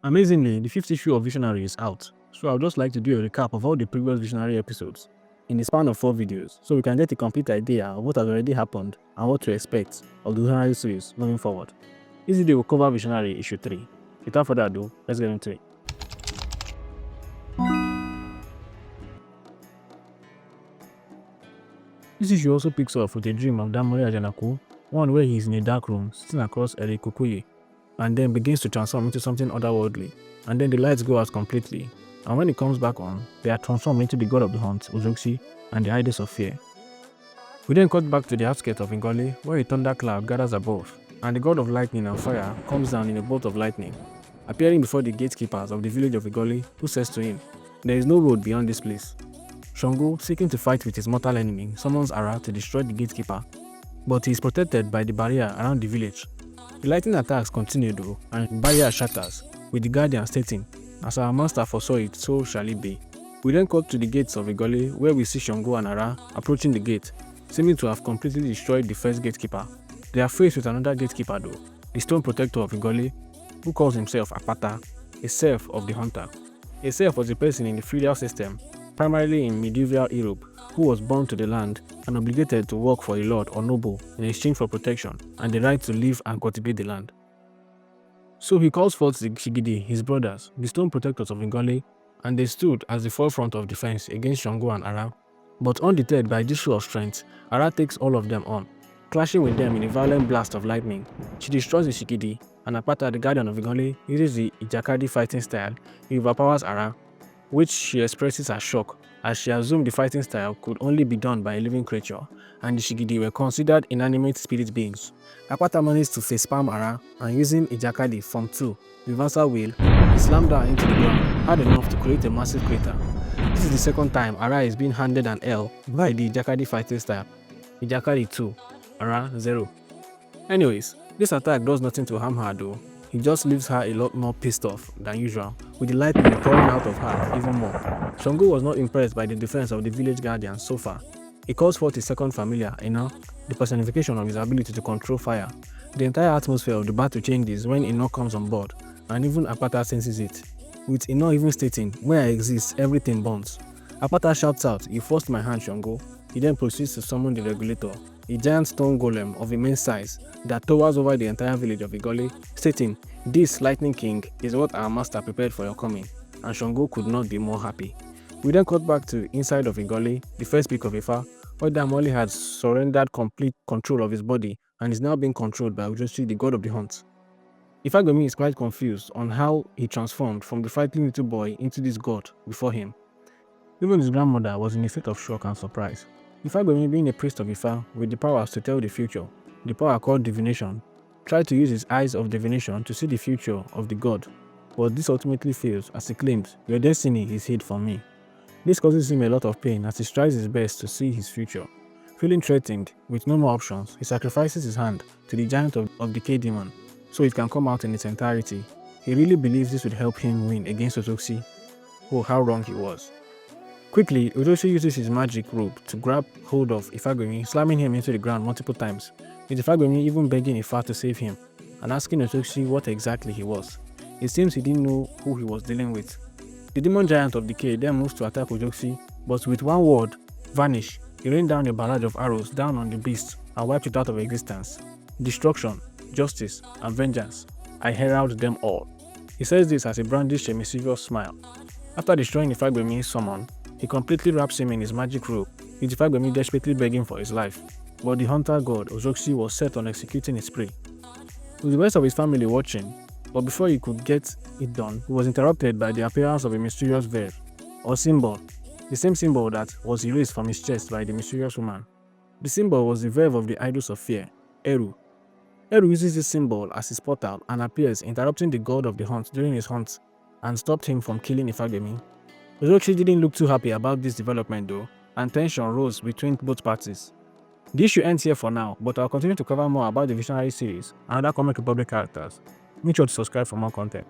Amazingly, the fifth issue of Visionary is out, so I would just like to do a recap of all the previous Visionary episodes in the span of 4 videos, so we can get a complete idea of what has already happened and what to expect of the Visionary series moving forward. This video will cover Visionary issue 3. Without further ado, let's get into it. This issue also picks up with a dream of Danmole Ajanaku, one where he is in a dark room sitting across Eri Kukuye, and then begins to transform into something otherworldly, and then the lights go out completely, and when it comes back on, they are transformed into the god of the hunt, Uzoxi, and the idols of fear. We then cut back to the outskirts of Ngoli, where a thundercloud gathers above, and the god of lightning and fire comes down in a bolt of lightning, appearing before the gatekeepers of the village of Ngoli, who says to him, "There is no road beyond this place." Shango, seeking to fight with his mortal enemy, summons Ara to destroy the gatekeeper, but he is protected by the barrier around the village. The lightning attacks continue though, and the barrier shatters, with the guardian stating, "As our master foresaw it, so shall it be." We then cut to the gates of Igoli, where we see Shango and Ara approaching the gate, seeming to have completely destroyed the first gatekeeper. They are faced with another gatekeeper though, the stone protector of Igoli, who calls himself Apata, a serf of the hunter. A serf was a person in the feudal system, primarily in medieval Europe, who was born to the land and obligated to work for a lord or noble in exchange for protection and the right to live and cultivate the land. So he calls forth the Shigidi, his brothers, the stone protectors of Ngole, and they stood as the forefront of defense against Shango and Ara. But undeterred by this show of strength, Ara takes all of them on, clashing with them in a violent blast of lightning. She destroys the Shigidi, and Apata, the guardian of Ngole, uses the Ijakadi fighting style. He overpowers Ara, which she expresses as shock, as she assumed the fighting style could only be done by a living creature, and the Shigidi were considered inanimate spirit beings. Apata managed to facepalm Ara, and using Ijakadi Form 2 reversal wheel, he slammed her into the ground, hard enough to create a massive crater. This is the second time Ara is being handed an L by the Ijakadi fighting style. Ijakadi 2, Ara 0. Anyways, this attack does nothing to harm her though. He just leaves her a lot more pissed off than usual, with the lightning pouring out of her even more. Shango was not impressed by the defense of the village guardians so far. He calls forth his second familiar, Ino, the personification of his ability to control fire. The entire atmosphere of the battle changes when Ino comes on board, and even Apata senses it, with Ino even stating, "Where I exist, everything burns." Apata shouts out, "You forced my hand, Shango." He then proceeds to summon the regulator, a giant stone golem of immense size that towers over the entire village of Igoli, stating, "This Lightning King is what our master prepared for your coming," and Shango could not be more happy. We then cut back to inside of Igoli, the first Peak of Ifa, where Danmole had surrendered complete control of his body and is now being controlled by Ujoshi, the god of the hunt. Ifagwemi is quite confused on how he transformed from the fighting little boy into this god before him. Even his grandmother was in a state of shock and surprise. Ifagwemi, being a priest of Ifa with the powers to tell the future, the power called divination, tried to use his eyes of divination to see the future of the god, but this ultimately fails as he claims, "Your destiny is hid from me." This causes him a lot of pain as he tries his best to see his future. Feeling threatened, with no more options, he sacrifices his hand to the giant of Decay Demon so it can come out in its entirety. He really believes this would help him win against Otoxi. Oh, how wrong he was. Quickly, Udoshi uses his magic rope to grab hold of Ifagwemi, slamming him into the ground multiple times, with Ifagwemi even begging Ifa to save him, and asking Otoxi what exactly he was. It seems he didn't know who he was dealing with. The demon giant of Decay then moves to attack Otoxi, but with one word, "Vanish," he rained down a barrage of arrows down on the beast and wiped it out of existence. Destruction, justice, and vengeance, I herald them all. He says this as he brandished a mischievous smile. After destroying Ifagwemi's summon, he completely wraps him in his magic robe, with Ifagwemi desperately begging for his life. But the hunter god Ozoxi was set on executing his prey, with the rest of his family watching. But before he could get it done, he was interrupted by the appearance of a mysterious verb, or symbol, the same symbol that was erased from his chest by the mysterious woman. The symbol was the verb of the idols of fear, Eru. Eru uses this symbol as his portal and appears, interrupting the god of the hunt during his hunt, and stopped him from killing Ifagwemi. Ozoxi didn't look too happy about this development though, and tension rose between both parties. The issue ends here for now, but I'll continue to cover more about the Visionary series and other Comic Republic characters. Make sure to subscribe for more content.